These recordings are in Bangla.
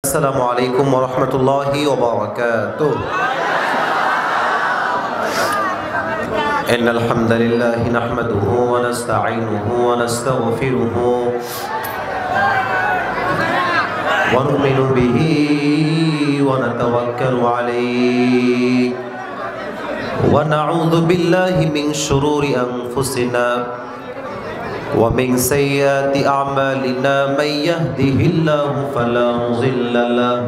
السلام عليكم ورحمة الله وبركاته. إن الحمد لله نحمده ونستعينه ونستغفره ونؤمن به ونتوكل عليه ونعوذ بالله من شرور أنفسنا ومن سيئات أعمالنا من يهده الله فلا مضل له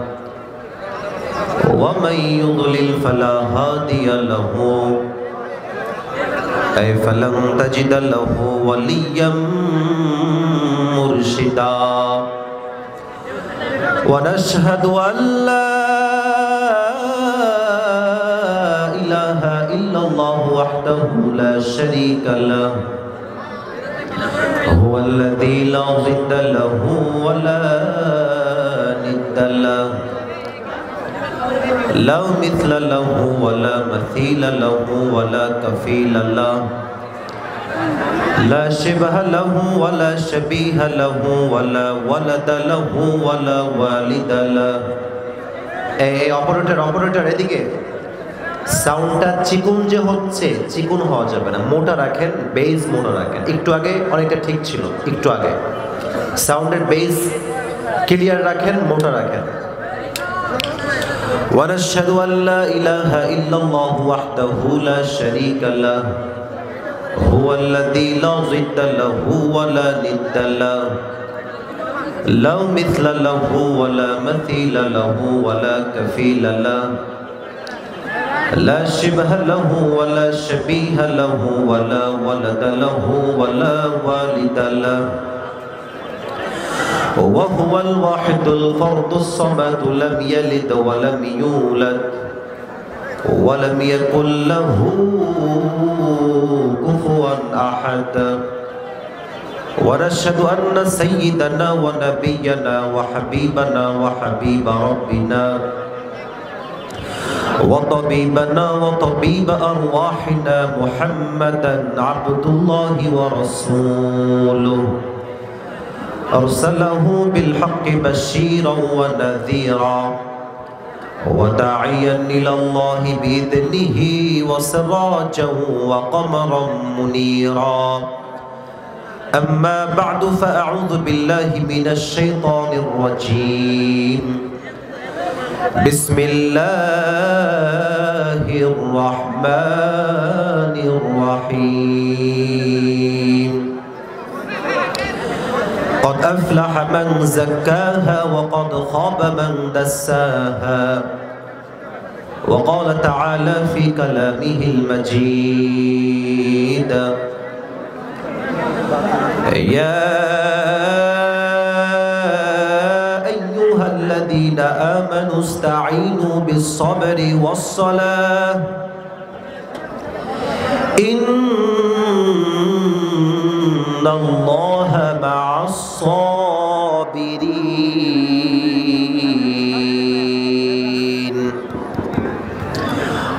ومن يضلل فلا هادي له أي فلن تجد له وليا مرشدا ونشهد أن لا إله إلا الله وحده لا شريك له هو الذي لا ضد له ولا ند له لا مثل له ولا مثيل له ولا كفيل له لا شبه له ولا شبيه له ولا ولد له ولا والد له অপারেটর এদিকে সাউন্ডটা চিকুন যে হচ্ছে, চিকুন হওয়া যাবে না, মোটা রাখেন, বেস মোটা রাখেন। একটু আগে অনেকটা ঠিক ছিল, একটু আগে সাউন্ডের বেস ক্লিয়ার রাখেন, মোটা রাখেন। ونشهد أن لا إله إلا الله وحده لا شريك له هو الذي لا ضد له ولا ند له لا مثل له ولا مثيل له ولا كفيل له لا شبه له ولا شبيه له ولا ولد له ولا والد له وهو الواحد الفرد الصمد لم يلد ولم يولد ولم يكن له كفوا أحد ونشهد أن سيدنا ونبينا وحبيبنا وحبيب ربنا وطبيبنا وطبيب أرواحنا محمدا عبد الله ورسوله أرسله بالحق بشيرا ونذيرا وداعيا إلى الله بإذنه وسراجا وقمرا منيرا أما بعد فأعوذ بالله من الشيطان الرجيم بسم الله الرحمن الرحيم قد أفلح من زكاها وقد خاب من دساها وقال تعالى في كلامه المجيد يا أيها الذين آمنوا استعينوا بالصبر والصلاة إن الله مع الصابرين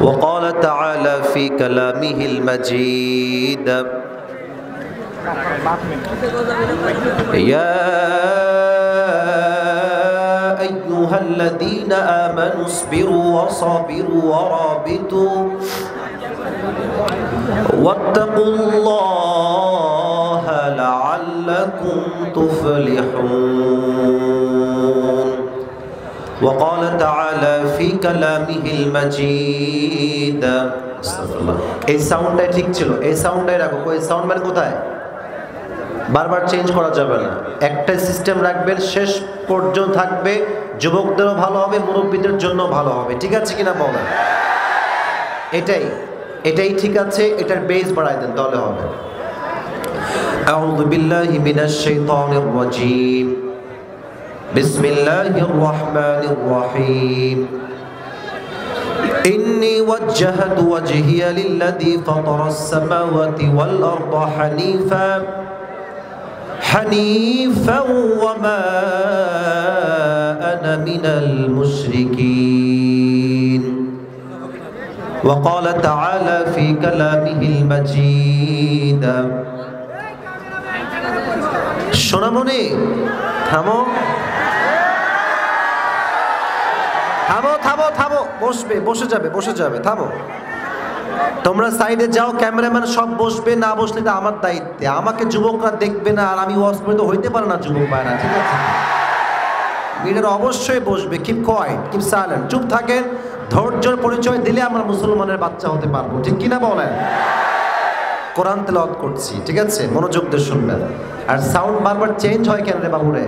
وقال تعالى في كلامه المجيد يا أيها الذين آمنوا اصبروا وصابروا ورابطوا واتقوا الله لعلكم تفلحون وقال تعالى في كلامه المجيد আস্তাগফিরুল্লাহ। এই সাউন্ডটাই ঠিক ছিল, এই সাউন্ডটাই রাখো। এই সাউন্ড মানে কোথায়? বারবার চেঞ্জ করা যাবে না, একটা সিস্টেম রাখবেন, শেষ পর্যন্ত থাকবে। যুবকদেরও ভালো হবে, মুরব্বীদের জন্য ভালো হবে। ঠিক আছে কিনা বলেন? এটাই ঠিক আছে, এটার বেস বাড়াই দেন, তাহলে হবে। আউযু বিল্লাহি মিনাশ শাইতানির রাজীম বিসমিল্লাহির রহমানির রহিম إني وجهت وجهي للذي فطر السماوات والأرض حنيفا وما أنا من المشركين وقال تعالى في كلامه المجيد সোনামণি থামো থামো থামো থামো, বসবে, বসে যাবে, থামো। তোমরা সাইডে যাও, ক্যামেরাম্যান সব বসবে, না বসলে এটা আমার দায়িত্বে। আমাকে যুবকরা দেখবে না, আর আমি ওয়াজ করে তো হইতে পারে না যুবক ভাইরা, ঠিক আছে? লিডার অবশ্যই বসবে। কিপ কোয়াইট, কিপ সাইলেন্ট, চুপ থাকেন। ধৈর্যের পরিচয় দিলে আমরা মুসলমানের বাচ্চা হতে পারবো, ঠিক কিনা বলেন? কোরআন তেলাওয়াত করছি, ঠিক আছে? মনোযোগ দিয়ে শুনবেন। আর সাউন্ড বারবার চেঞ্জ হয় কেন রে বাবুরে?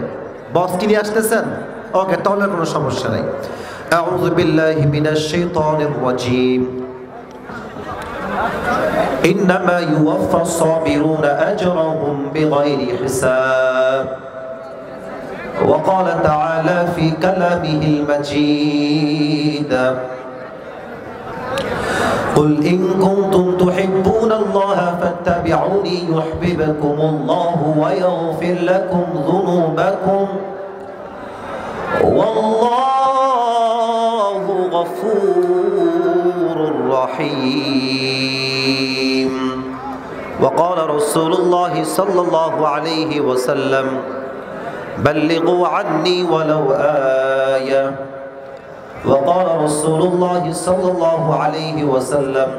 বস কি নিয়ে আসতেছেন? ওকে, তাহলে কোনো সমস্যা নাই। আউযু বিল্লাহি মিনাশ শাইতানির রাজীম। ইন্নামা ইউওয়াফফাস সাবিরুনা আজরাহুম বিগাইরি হিসাব। وقال تعالى في كلامه المجيد قل إن كنتم تحبون الله فاتبعوني يحببكم الله ويغفر لكم ذنوبكم والله غفور رحيم. وقال رسول الله صلى الله عليه وسلم بلغوا عني ولو آية. وقال رسول الله صلى الله عليه وسلم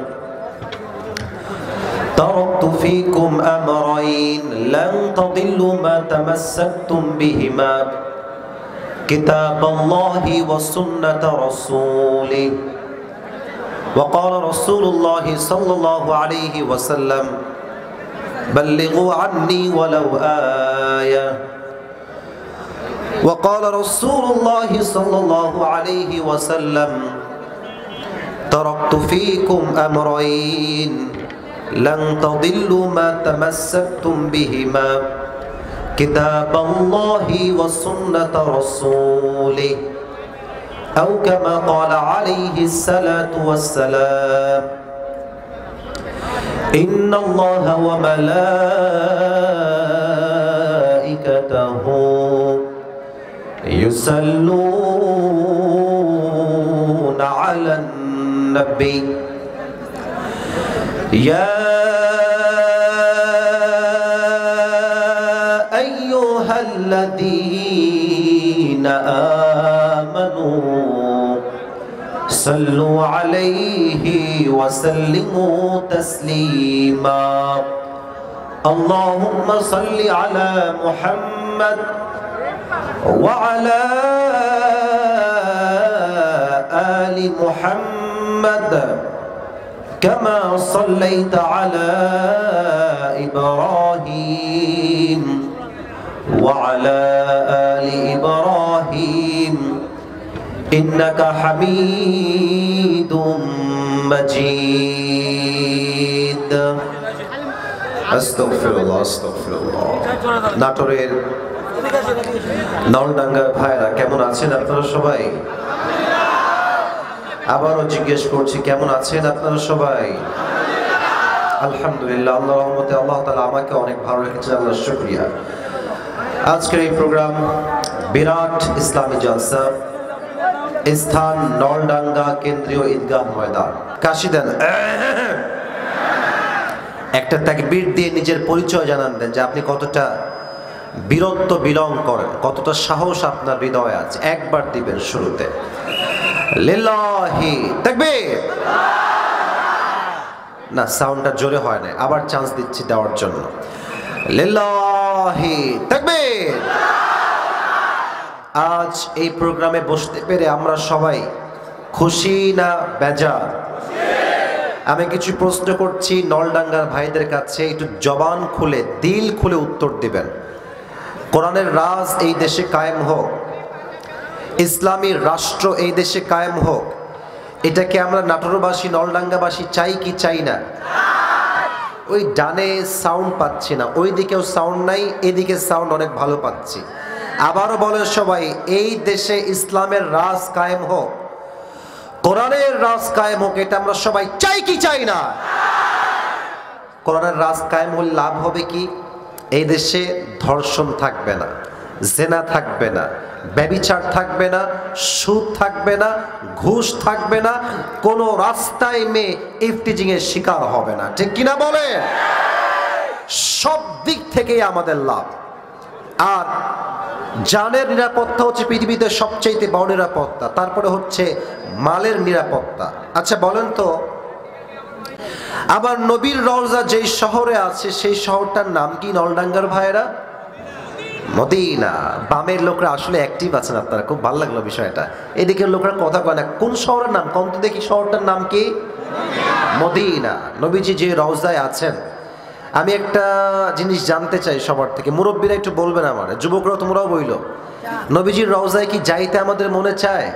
تركت فيكم أمرين لن تضلوا ما تمسكتم بهما كتاب الله وسنة رسوله. وقال رسول الله صلى الله عليه وسلم بلغوا عني ولو آية. وقال رسول الله صلى الله عليه وسلم تركت فيكم أمرين لن تضلوا ما تمسكتم بهما كتاب الله وسنة رسوله أو كما قال عليه الصلاة والسلام إن الله وملائكته يصلون على النبي يا أيها الذين آمنوا صلوا عليه وسلموا تسليما. اللهم صل على محمد وعلى آل محمد كما صليت على إبراهيم وعلى آل إبراهيم إنك حميد مجيد. আস্তাগফিরুল্লাহ আস্তাগফিরুল্লাহ। নাটোরের নলডাঙ্গার ভাইরা কেমন আছেন আপনারা সবাই? আবারও জিজ্ঞেস করছি, কেমন আছেন আপনারা সবাই? আলহামদুলিল্লাহ, আল্লাহর রহমতে আল্লাহ তাআলা আমাকে অনেক ভালো রেখেছেন, আল্লাহর শুকরিয়া। আজকের এই প্রোগ্রাম বিরাট ইসলামী জলসা, স্থান নলডাঙ্গা কেন্দ্রীয় ঈদগাহ ময়দান। কাশি দেন, একটা তাকবীর দিয়ে নিজের পরিচয় জানান দেন যে আপনি কতটা বীরত্ব বিলং করেন, কতটা সাহস আপনার হৃদয়ে আছে। একবার দিবেন শুরুতে, লিল্লাহি তাকবীর। না, সাউন্ডটা জোরে হয় না, আবার চান্স দিচ্ছি দেওয়ার জন্য। লিল্লাহি তাকবীর। আজ এই প্রোগ্রামে বসতে পেরে আমরা সবাই খুশি না বেজার? আমি কিছু প্রশ্ন করছি নলডাঙ্গার ভাইদের কাছে, একটু জবান খুলে দিল খুলে উত্তর দিবেন। কোরআনের রাজ এই দেশে কায়েম হোক, ইসলামী রাষ্ট্র এই দেশে কায়েম হোক, এটাকে আমরা নাটোরবাসী নলডাঙ্গাবাসী চাই কি চাই না? ওই ডানে সাউন্ড পাচ্ছি না, ওই দিকেও সাউন্ড নাই, এদিকে সাউন্ড অনেক ভালো পাচ্ছি। আবারও বলে সবাই, এই দেশে ইসলামের রাজ কায়েম হোক, কোরআনের রাজ কায়েম হোক, এটা আমরা সবাই চাই কি চাই না? কোরআনের রাজ কায়েম হলে লাভ হবে কি? এই দেশে ধর্ষণ থাকবে না, জেনা থাকবে না, ব্যভিচার থাকবে না, সুদ থাকবে না, ঘুষ থাকবে না, কোনো রাস্তায় মেয়ে ইফটিজিং এর শিকার হবে না, ঠিক কিনা বলে? সব দিক থেকেই আমাদের লাভ। আর জানের নিরাপত্তা হচ্ছে পৃথিবীতে সবচেয়ে বড় নিরাপত্তা, তারপরে হচ্ছে মালের নিরাপত্তা। আচ্ছা বলেন তো, আবার নবীর রওজা যেই শহরে আছে সেই শহরটার নাম কি নলডাঙ্গার ভাইয়েরা? মদিনা। বামের লোকরা আসলে অ্যাক্টিভ আছেন আপনারা, খুব ভালো লাগলো বিষয়টা। এদিকের লোকরা কথা কয় না। কোন শহরের নাম কোন তো দেখি, শহরটার নাম কি? মদিনা। নবীজি যে রওজায় আছেন, আমি একটা জিনিস জানতে চাই সবার থেকে, মুরব্বীরা একটু বলবেন আমার, যুবকরা তোমরাও বইল, নবীজির রওজায় কি যাইতে আমাদের মনে চায়?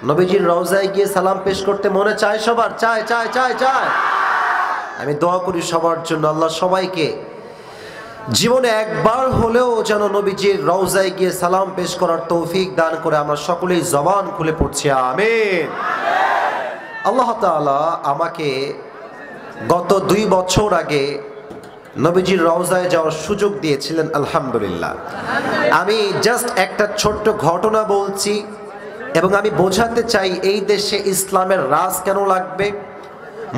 নবীজির রওজায় গিয়ে সালাম পেশ করতে মনে চায় সবার? চায় চায় চায় চায়। আমি দোয়া করি সবার জন্য, আল্লাহ সবাইকে জীবনে একবার হলেও যেন নবীজির রওজায় গিয়ে সালাম পেশ করার তৌফিক দান করে। আমরা সকলেই জবান খুলে পড়ছি আমিন। আল্লাহ তাআলা আমাকে গত 2 বছর আগে নবীজির রওজায় যাওয়ার সুযোগ দিয়েছিলেন, আলহামদুলিল্লাহ। আমি জাস্ট একটা ছোট্ট ঘটনা বলছি এবং আমি বোঝাতে চাই এই দেশে ইসলামের রাজ কেন লাগবে,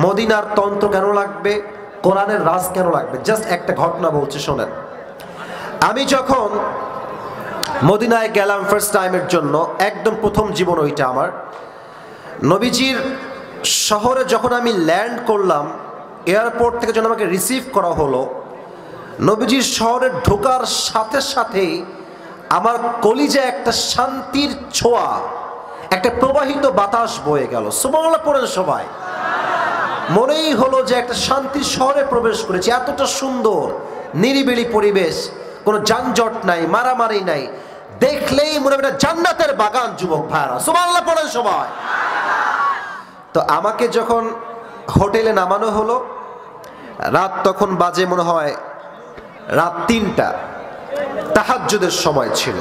মদিনার তন্ত্র কেন লাগবে, কোরআনের রাজ কেন লাগবে। জাস্ট একটা ঘটনা বলছি, শোনেন। আমি যখন মদিনায় গেলাম ফার্স্ট টাইমের জন্য, একদম প্রথম জীবন ওইটা আমার, নবীজির শহরে যখন আমি ল্যান্ড করলাম, এয়ারপোর্ট থেকে যখন আমাকে রিসিভ করা হলো, নবীজির শহরে ঢোকার সাথে সাথেই আমার কলিজায় একটা শান্তির ছোঁয়া, একটা প্রবাহিত বাতাস বয়ে গেল। সুবহানাল্লাহ পড়েন সবাই। মনেই হলো যে একটা শান্তির শহরে প্রবেশ করেছি। এতটা সুন্দর নিরিবিলি পরিবেশ, কোনো যানজট নাই, মারামারি নাই, দেখলেই মনে হয় জান্নাতের বাগান। যুবক ভাইরা সুবহানাল্লাহ পড়েন সবাই। তো আমাকে যখন হোটেলে নামানো হলো, রাত তখন বাজে মনে হয় রাত 3টা, তাহাজ্জুদের সময় ছিল।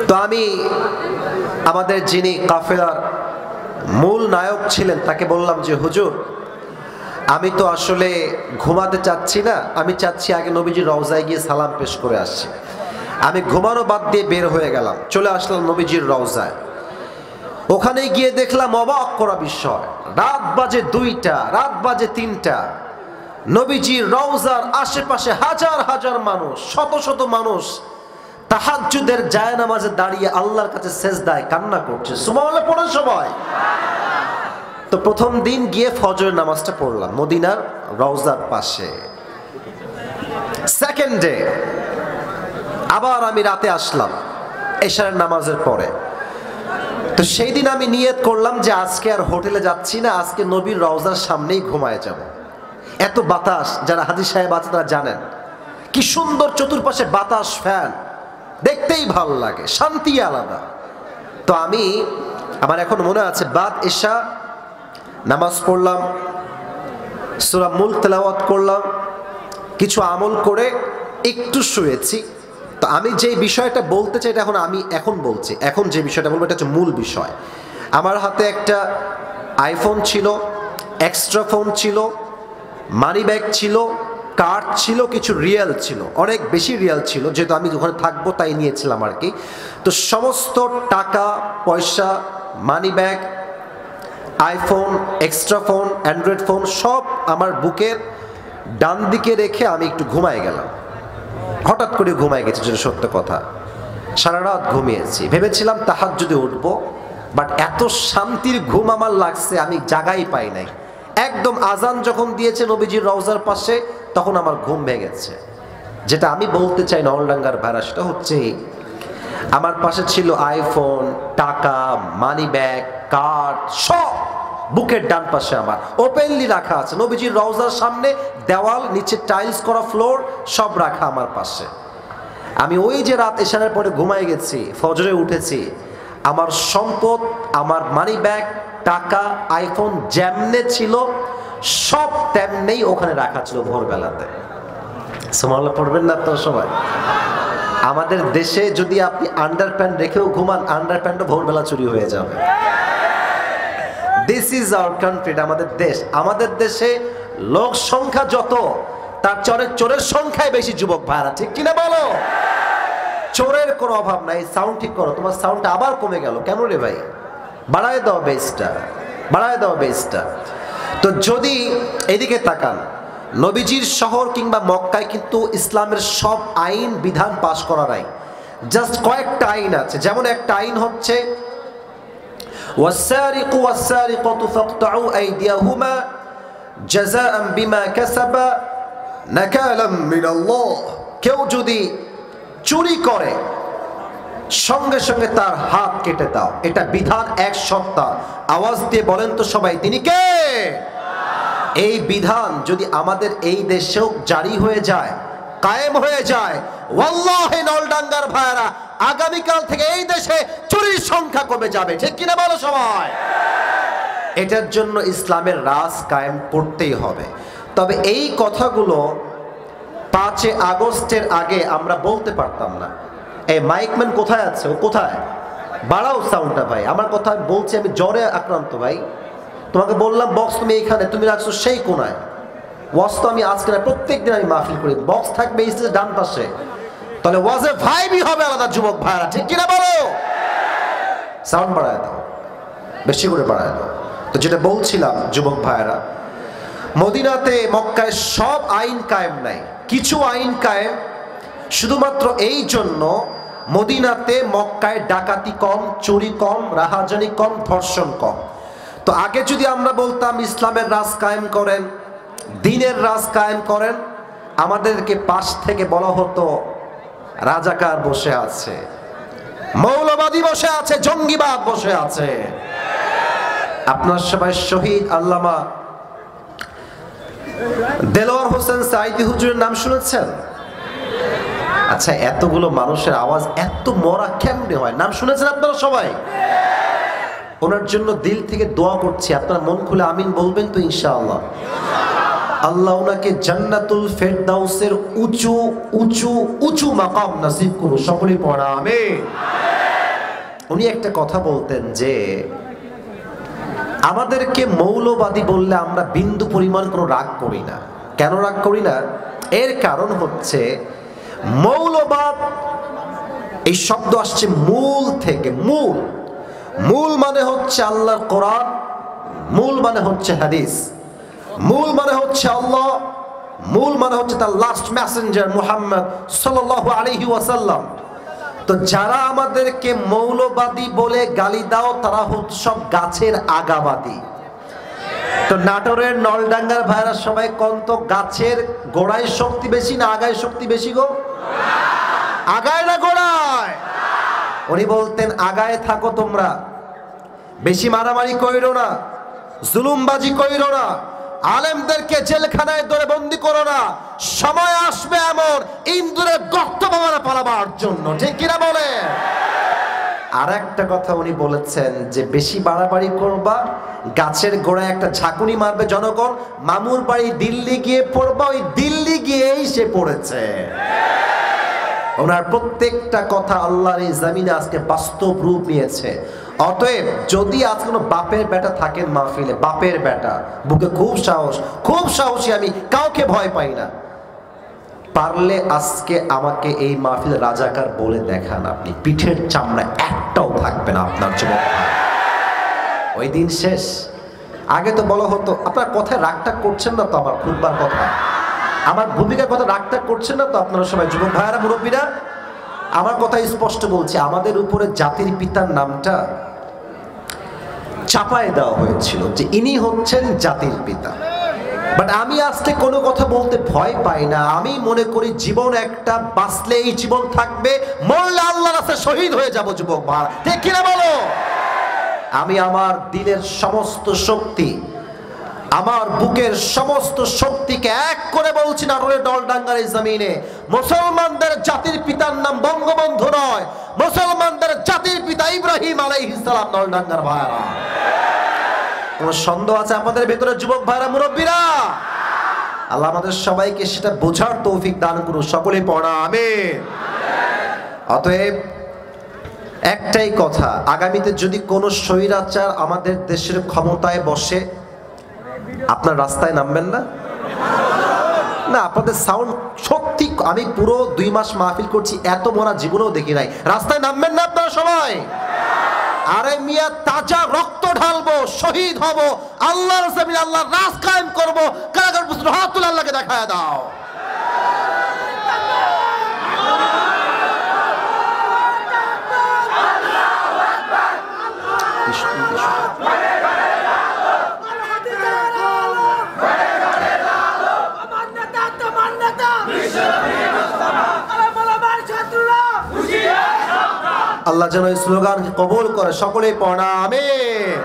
তো আমি আমাদের যিনি কাফেলার মূল নায়ক ছিলেন তাকে বললাম যে হুজুর, আমি তো আসলে ঘুমাতে চাচ্ছি না, আমি চাচ্ছি আগে নবীজির রওজায় গিয়ে সালাম পেশ করে আসছি। আমি ঘুমানো বাদ দিয়ে বের হয়ে গেলাম, চলে আসলাম নবীজির রওজায়। ওখানে গিয়ে দেখলাম অবাক করা বিষয়, রাত বাজে 2টা, রাত বাজে 3টা, নবীজির রওজার আশেপাশে হাজার হাজার মানুষ, শত শত মানুষ তাহাজ্জুদের জায়নামাজে দাঁড়িয়ে আল্লাহর কাছে সেজদায় কান্না করছে। সুবহানাল্লাহ পড়েন সবাই। তো প্রথম দিন গিয়ে ফজরের নামাজটা পড়লাম মদিনার রওজার পাশে। সেকেন্ড ডে আবার আমি রাতে আসলাম এশারের নামাজের পরে। তো সেই দিন আমি নিয়ত করলাম যে আজকে আর হোটেলে যাচ্ছি না, আজকে নবীর রওজার সামনেই ঘুমায় যাব। এত বাতাস, যারা হাজী সাহেব আছে তারা জানেন কি সুন্দর চতুর্পাশে বাতাস, ফ্যান, দেখতেই ভালো লাগে, শান্তি আলাদা। তো আমার এখন মনে আছে, বাদ এশা নামাজ পড়লাম, সূরা মুলক তেলাওয়াত করলাম, কিছু আমল করে একটু শুয়েছি। তো আমি যে বিষয়টা বলতে চাই এটা এখন বলছি, এখন যে বিষয়টা বলবো এটা হচ্ছে মূল বিষয়। আমার হাতে একটা আইফোন ছিল, এক্সট্রা ফোন ছিল, মানি ব্যাগ ছিল, কার্ড ছিল, কিছু রিয়াল ছিল, অনেক বেশি রিয়াল ছিল, যেহেতু আমি ওখানে থাকবো তাই নিয়েছিলাম আর কি। তো সমস্ত টাকা পয়সা, money bag, iPhone, extra phone, Android phone সব আমার বুকের ডান দিকে রেখে আমি একটু ঘুমায় গেলাম। হঠাৎ করে ঘুমায় গেছি, যেটা সত্য কথা। সারা রাত ঘুমিয়েছি, ভেবেছিলাম তাহাজ্জুদে উঠবো, বাট এত শান্তির ঘুম আমার লাগছে আমি জাগাই পাই নাই। একদম আজান যখন দিয়েছে নবীজির রওজার পাশে, তখন আমার ঘুম ভেঙেছে। যেটা আমি বলতে চাই নলডাঙ্গার ভাড়া, সেটা হচ্ছে আমার পাশে ছিল আইফোন, টাকা, মানি ব্যাগ, কার্ড, সব বুকের ডান পাশে আমার ওপেনলি রাখা আছে। নবীজির রওজার সামনে দেওয়াল, নিচে টাইলস করা ফ্লোর, সব রাখা আমার পাশে। আমি ওই যে রাত এশারের পরে ঘুমায় গেছি, ফজরে উঠেছি, আমার সম্পদ, আমার মানি ব্যাগ, টাকা, আইফোন যেমনে ছিল সব তেমনেই ওখানে রাখা ছিল ভোরবেলাতে। সুবহানাল্লাহ পড়বেন না আপনারা সবাই? আমাদের দেশে যদি আপনি আন্ডারপ্যান্ট রেখেও ঘুমান, আন্ডারপ্যান্টও ভোরবেলা চুরি হয়ে যাবে। দিস ইজ আওয়ার কান্ট্রি, আমাদের দেশ। আমাদের দেশে লোক সংখ্যা যত, তার চোরের সংখ্যাই বেশি। যুবক ভাইরা ঠিক কিনা বলো? চোরের কোনো অভাব নাই। সাউন্ড ঠিক করো, তোমার সাউন্ডটা আবার কমে গেল কেন রে ভাই? বাড়ায় দাও বেসটা, বাড়ায় দাও বেসটা। তো যদি এদিকে তাকান, নবীজির শহর কিংবা মক্কায় কিন্তু ইসলামের সব আইন বিধান পাশ করা নাই, জাস্ট কয়েকটা আইন আছে। যেমন একটা আইন হচ্ছে ওয়াসসারিকু ওয়াসসারিকাতু ফাকতাউ আইদিয়াহুমা জাযাআন বিমা কাসাবা নাকালাম মিনাল্লাহ। কেউ যদি চুরি করে সঙ্গে সঙ্গে তার হাত কেটে দাও, এটা বিধান এক সপ্তাহ। আওয়াজ দিয়ে বলেন তো সবাই, তিনি কে? এই বিধান যদি আমাদের এই দেশেও জারি হয়ে যায়, কায়েম হয়ে যায়, ওয়াল্লাহি নলডাঙ্গার ভাইরা আগামীকাল থেকে এই দেশে চুরির সংখ্যা কমে যাবে। ঠিক কিনা বলো সবাই? এটার জন্য ইসলামের রাজ কায়েম করতেই হবে। তবে এই কথাগুলো 5 আগস্টের আগে আমরা বলতে পারতাম না। এই মাইকম্যান কোথায় আছে? ও কোথায়? বাড়াও সাউন্ডটা ভাই, আমার কথা বলছি, আমি জ্বরে আক্রান্ত ভাই। তোমাকে বললাম বক্স তুমি এইখানে, তুমি রাখছো সেই কোনায়। ওয়াজ তো আমি আজকে না, প্রত্যেক দিন আমি মাহফিল করি, বক্স থাকবে এই ডান পাশে, তাহলে ওয়াজে ভাইবই হবে আলাদা। যুবক ভাইরা ঠিক কিনা বলো? সাউন্ড বাড়ায় দাও, বেশি করে বাড়ায় দাও। তো যেটা বলছিলাম যুবক ভাইরা, মদিনাতে মক্কায় সব আইন কায়েম নাই, কিছু আইন কায়েম। শুধুমাত্র এই জন্য মদিনাতে মক্কায় ডাকাতি কম, চুরি কম, রাহাজানি কম, ধর্ষণ কম। তো আগে যদি আমরা বলতাম ইসলামের রাজ কায়েম করেন, দ্বীনের রাজ কায়েম করেন, আমাদেরকে পাশ থেকে বলা হতো রাজাকার বসে আছে, মৌলবাদী বসে আছে, জঙ্গিবাদ বসে আছে। আপনার সবাই শহীদ আল্লামা দেলোয়ার হোসেন সাঈদী হুজুরের নাম শুনেছেন? আচ্ছা, এতগুলো মানুষের আওয়াজ এত মরা কেমনে হয়? নাম শুনেছেন আপনারা সবাই? ওনার জন্য দিল থেকে দোয়া করছি, আপনারা মন খুলে আমিন বলবেন তো ইনশাআল্লাহ। আল্লাহ ওনাকে জান্নাতুল ফেরদাউসের উঁচু উঁচু উঁচু মাকাম নসিব করুন। সকলেই পড়া আমিন। উনি একটা কথা বলতেন যে আমাদেরকে মৌলবাদী বললে আমরা বিন্দু পরিমাণ কোনো রাগ করি না। কেন রাগ করি না? এর কারণ হচ্ছে মৌলবাদ এই শব্দ আসছে মূল থেকে। মূল মূল মানে হচ্ছে আল্লাহর কোরআন, মূল মানে হচ্ছে হাদিস, মূল মানে হচ্ছে আল্লাহ, মূল মানে হচ্ছে তার লাস্ট মেসেঞ্জার মুহাম্মদ সাল্লাল্লাহু আলাইহি ওয়াসাল্লাম। তো যারা আমাদেরকে মৌলবাদী বলে গালি দাও তারা হচ্ছে সব গাছের আগাবাদী। তো নাটোরের নলডাঙ্গার ভাইরা সবাই কন্ত, গাছের গোড়ায় শক্তি বেশি না আগায় শক্তি বেশি গো? আগায় না গোড়ায়? উনি বলতেন আগায় থাকো তোমরা, বেশি মারামারি কইরো না, জুলুমবাজি কইরো না, আলেমদেরকে জেলখানায় ধরে বন্দি করো না, সময় আসবে এমন ইন্দুরের গর্ত বাবারা পালাবার জন্য। ঠিক কিনা বলে? আর একটা কথা উনি বলেছেন যে বেশি বাড়াবাড়ি করবা, গাছের গোড়ায় একটা ঝাঁকুনি মারবে জনগণ, মামুর বাড়ি দিল্লি গিয়ে পড়বা, ওই দিল্লি গিয়েই সে পড়েছে। ওনার প্রত্যেকটা কথা আল্লাহর এই জমিনে আজকে বাস্তব রূপ নিয়েছে। অতএব যদি আজ কোনো বাপের বেটা থাকেন মাহফিলে, বাপের বেটা, বুকে খুব সাহস, খুব সাহসী, আমি কাউকে ভয় পাই না, পারলে আজকে আমাকে এই মাহফিল রাজাকার বলে দেখান, আপনি পিঠের চামড়া একটাও থাকবে না আপনার যুবক ভাই। ওই দিন শেষ। আগে তো বলা হতো, আপনার কথায় রাগটা করছেন না তো? আমার খুববার কথা, আমার ভূমিকার কথা রাগটা করছেন না তো আপনারা সবাই? যুবক ভাইয়ারা, মুরব্বীরা, আমার কথা স্পষ্ট বলছি, আমাদের উপরে জাতির পিতার নামটা চাপায় দেওয়া হয়েছিল যে ইনি হচ্ছেন জাতির পিতা। বাট আমি আজকে কোনো কথা বলতে ভয় পাই না। আমি মনে করি জীবন একটা, বাঁচলে এই জীবন থাকবে, মরলে আল্লাহর রাস্তায় শহীদ হয়ে যাব। যুবক ভাই ঠিক কিনা বলো? আমি আমার দিলের সমস্ত শক্তি, আমার বুকের সমস্ত শক্তিকে এক করে বলছি, নাটোরের নলডাঙ্গার এই জমিনে মুসলমানদের জাতির পিতার নাম বঙ্গবন্ধু নয়, মুসলমানদের জাতির পিতা ইব্রাহিম আলাইহিস সালাম। নলডাঙ্গার ভাইরা, কোনো সন্দেহ আছে আমাদের ভেতরে? যুবক ভাইরা, মুরব্বীরা, আল্লাহ আমাদের সবাইকে সেটা বোঝার তৌফিক দান করুন। সকলেই পড়া আমিন। অতএব একটাই কথা, আগামীতে যদি কোনো স্বৈরাচার আমাদের দেশের ক্ষমতায় বসে, আপনার রাস্তায় নামবেন না? না, আপনাদের সাউন্ড সত্যি, আমি পুরো 2 মাস মাহফিল করছি, এত মরা জীবনেও দেখি নাই। রাস্তায় নামবেন না আপনারা সবাই? আরে মিয়া তাজা রক্ত ঢালবো, শহীদ হব, আল্লাহর জমিনে আল্লাহর রাজ কায়েম করব। কারাগার পুত্র হাত তুলে আল্লাহকে দেখায় দাও। আল্লাহ যেন এই স্লোগানকে কবুল করে, সকলেই পড়া আমিন।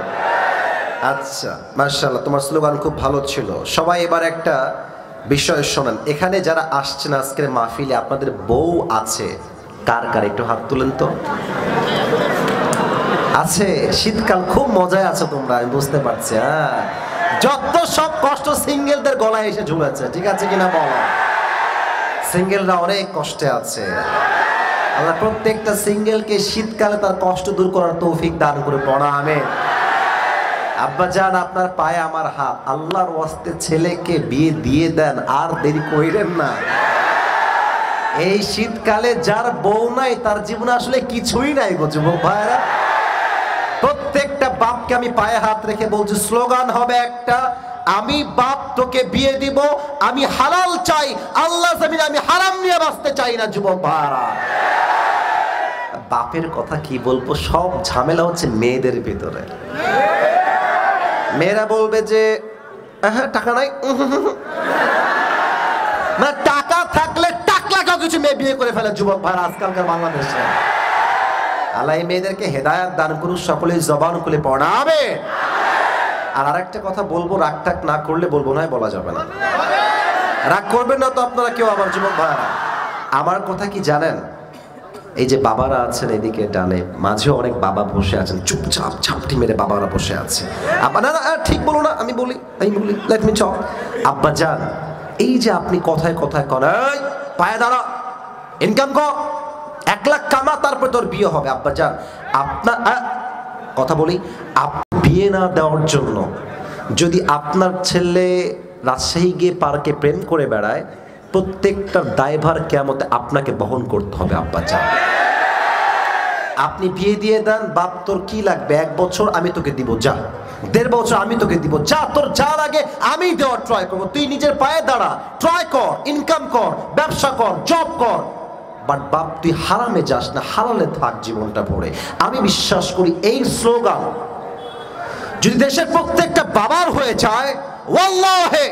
আচ্ছা মাশাআল্লাহ, তোমার স্লোগান খুব ভালো ছিল। সবাই এবার একটা বিষয় শোনেন, এখানে যারা আসছেন আজকের মাহফিলে আপনাদের বউ আছে কার কার, একটু হাত তুলেন তো। আছে, শীতকাল খুব মজায় আছো তোমরা, আমি বুঝতে পারছি। হ্যাঁ, যত সব কষ্ট সিঙ্গেলদের গলায় এসে ঝুলেছে, ঠিক আছে কিনা বলো? সিঙ্গেলরা অনেক কষ্টে আছে। আল্লাহ প্রত্যেকটা সিঙ্গেলকে শীতকালে তার কষ্ট দূর করার তৌফিক দান করে পড়া আমিন। আব্বা জান, আপনার পায়ে আমার হাত, আল্লাহর ওয়াস্তে ছেলেকে বিয়ে দিয়ে দেন, আর দেরি কইরেন না। এই শীতকালে যার বউ নাই তার জীবনে আসলে কিছুই নাই গো যুবক ভাইরা। প্রত্যেকটা বাপকে আমি পায়ে হাত রেখে বলছি, স্লোগান হবে একটা, আমি বাপ তোকে বিয়ে দিব, আমি হালাল চাই, আল্লাহ জমিনে আমি হারাম নিয়ে বাঁচতে চাই না। যুবক ভাইরা, বাপের কথা কি বলবো, সব ঝামেলা হচ্ছে মেয়েদের ভিতরে। মেয়েরা বলবে যে হ্যাঁ টাকা নাই, না টাকা থাকলে টাকলাকেও কিছু মেয়ে বিয়ে করে ফেলে যুবক ভাইরা আজকালকার বাংলাদেশে। আল্লাহ মেয়েদেরকে হেদায়েত দান করুন, সকলেই জবান খুলে পড়াবে। আর আরেকটা কথা বলবো, রাগ টাক না করলে বলবো, না বলা যাবে না, রাগ করবেন না তো আপনারা কেউ। আমার যুবক ভাইরা, আমার কথা কি জানেন, এই যে বাবারা আছেন এদিকে ডানে, মাঝেও অনেক বাবা বসে আছেন, চুপচাপ ঝাপটি মেরে বাবারা বসে আছে। আব্বা না না ঠিক বলো না, আমি বলি লেট মি টক। আব্বা জান, এই যে আপনি কথায় কথায় করেন পায়ে দাঁড়া, ইনকাম কর, 1 লাখ কামা, তারপর তোর বিয়ে হবে। আব্বা জান, আপনার কথা বলি, বিয়ে না দেওয়ার জন্য যদি আপনার ছেলে রাজশাহী গিয়ে পার্কে প্রেম করে বেড়ায়, প্রত্যেকটা দায়ভার কিয়ামতে আপনাকে বহন করতে হবে। আব্বা জান, আপনি বিয়ে দিয়ে দেন, বাপ তোর কি লাগবে, 1 বছর আমি তোকে দিব, যা 1.5 বছর আমি তোকে দিব, যা তোর যা লাগে আমি দেওয়ার ট্রাই করবো, তুই নিজের পায়ে দাঁড়া, ট্রাই কর, ইনকাম কর, ব্যবসা কর, জব কর, বাট বাপ তুই হারামে যাস না, হারালে থাক জীবনটা ভরে। আমি বিশ্বাস করি এই স্লোগান যদি দেশের প্রত্যেকটা বাবার হয়ে যায়, ওয়াল্লাহে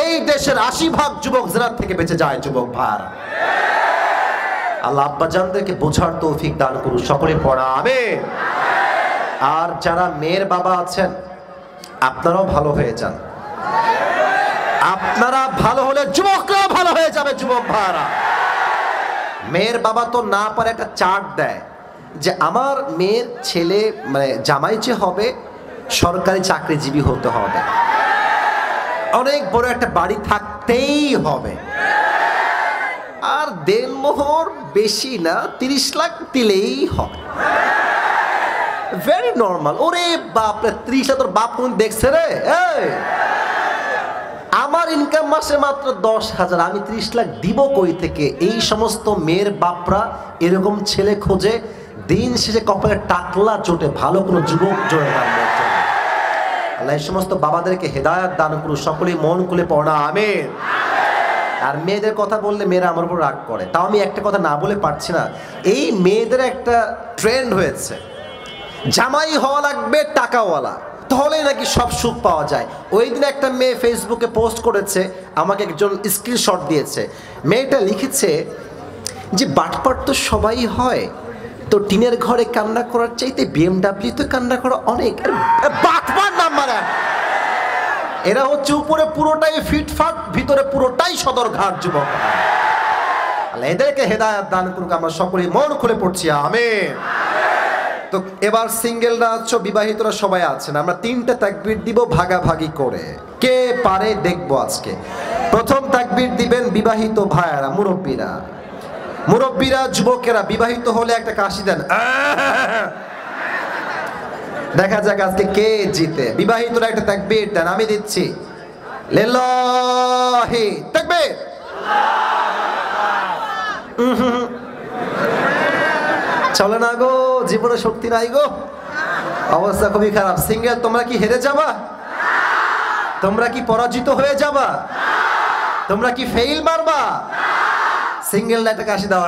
এই দেশের 80% যুবক জেনার থেকে বেঁচে যায়। যুবক ভাইরা, আল্লাহ আব্বা জানদেরকে বোঝার তৌফিক দান করুন, সকলে পড়া আমিন। আর যারা মেয়ের বাবা আছেন, আপনারাও ভালো হয়ে যান। আপনারা ভালো হলে যুবকরাও ভালো হয়ে যাবে। যুবক ভাইরা, মেয়ের বাবা তো না পারে একটা চার্ট দেয় যে আমার মেয়ের ছেলে মানে জামাই যে হবে সরকারি চাকরিজীবী হতে হবে, অনেক বড় একটা বাড়ি থাকতেই হবে, আর দেনমোহর বেশি না 30 লাখ দিলেই হবে। Very normal. ওরে বাপরে, 30 লাখ তোর বাপ কোন দেখছে রে? আমার ইনকাম মাসে মাত্র 10,000, আমি 30 লাখ দিব কই থেকে? এই সমস্ত মেয়ের বাপরা এরকম ছেলে খোঁজে, দিন শেষে কপালে টাকলা চোটে, ভালো কোনো যুবক জোরে না। আল্লাহ এই সমস্ত বাবাদেরকে হেদায়েত দান করুন, সকলেই মন খুলে পড়া আমিন। আর মেয়েদের কথা বললে মেয়েরা আমার উপর রাগ করে, তাও আমি একটা কথা না বলে পারছি না। এই মেয়েদের একটা ট্রেন্ড হয়েছে, জামাই হওয়া লাগবে টাকাওয়ালা, তাহলেই নাকি সব সুখ পাওয়া যায়। ওই দিন একটা মেয়ে ফেসবুকে পোস্ট করেছে, আমাকে একজন স্ক্রিনশট দিয়েছে। মেয়েটা লিখেছে যে বাটপাট তো সবাই হয়, তো টিনের ঘরে কান্না করার চাইতে BMW তো কান্না করা অনেক। বাটপাট নাম্বার 1। এরা হচ্ছে উপরে পুরোটাই ফিটফাট, ভিতরে পুরোটাই সদরঘাট। যুবক, আল্লাহ এদেরকে হেদায়েত দান করুক, আমরা সকলেই মন খুলে পড়ছি আমিন। তো এবার সিঙ্গেলরা আছো, বিবাহিতরা সবাই আছেন, আমরা 3টে তাকবীর দিব ভাগাভাগি করে, কে পারে দেখবো আজকে। প্রথম তাকবীর দিবেন বিবাহিত ভাইয়েরা, মুরব্বীরা। মুরব্বীরা, যুবকেরা বিবাহিত হলে একটা কাশি দেন, দেখা যাক আজকে কে জিতে। বিবাহিতরা একটা তাকবীর দেন, আমি দিচ্ছি। লিল্লাহি তাকবীর। চলে না গো, জীবনে শক্তি নাই গো, অবস্থা খুবই খারাপ। সিঙ্গেল তোমরা কি হেরে যাবা? তোমরা কি পরাজিত হয়ে যাবা? তোমরা কি ফেইল মারবা? সিঙ্গেল না, একটা কাশি দাও,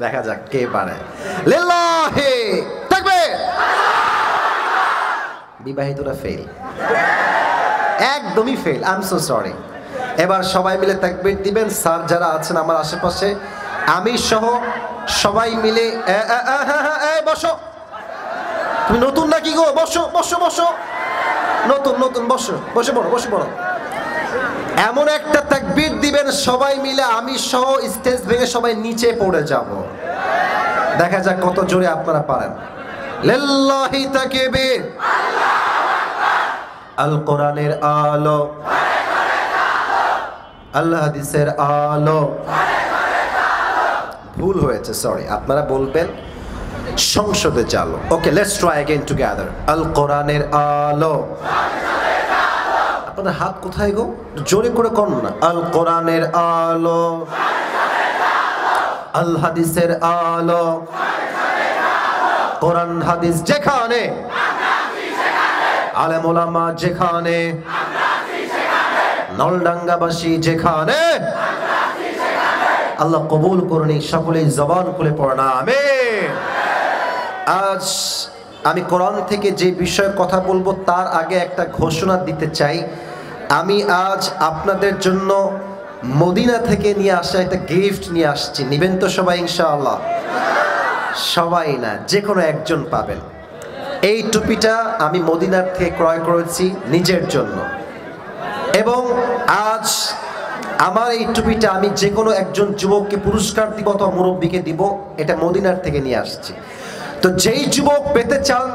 দেখা যাক কে পারে। লিল্লাহি তাকবীর। বিবাহিতরা ফেল, একদমই fail. I am so sorry. এবার সবাই মিলে তাকবীর দিবেন। স্যার যারা আছেন আমার আশেপাশে, আমি সহ সবাই মিলে বসো। তুমি নতুন নাকি গো? বসো বসো বসো, নতুন নতুন, বসো, বসে পড়ো, বসে পড়ো। এমন একটা তাকবীর দিবেন সবাই মিলে, আমি সহ স্টেজ ভেঙে সবাই নিচে পড়ে যাব। দেখা যাক কত জোরে আপনারা পারেন। লিল্লাহি তাকবীর। আল কোরআনের আলো, আল্লাহ হাদিসের আলো। ভুল হয়েছে, সরি। আপনারা বলবেন সংসদে চালো। ওকে, লেটস ট্রাই अगेन টুগেদার। আল কোরআনের আলো। আপনাদের হাত কোথায় গো? জোরে করে কোন না। আল কোরআনের আলো, আল হাদিসের আলো। কোরআন হাদিস যেখানে, আলেম ওলামা যেখানে, নলডাঙ্গাবাসী যেখানে, আল্লাহ কবুল করুন। সকলেই জবান খুলে পড়েন আমিন। আজ আমি কোরআন থেকে যে বিষয়ে কথা বলবো তার আগে একটা ঘোষণা দিতে চাই। আমি আজ আপনাদের জন্য মদিনা থেকে নিয়ে আসা একটা গিফট নিয়ে আসছি। নিবেন তো সবাই ইনশাআল্লাহ? সবাই না, যে কোনো একজন পাবেন। এই টুপিটা আমি মদিনার থেকে ক্রয় করেছি নিজের জন্য, এবং আজ আমার এই টুপিটা আমি যে কোনো একজন যুবককে পুরস্কার দিব অথবা মুরব্বীকে দিব। এটা মদিনার থেকে নিয়ে আসছি। তো যেই যুবক পেতে চান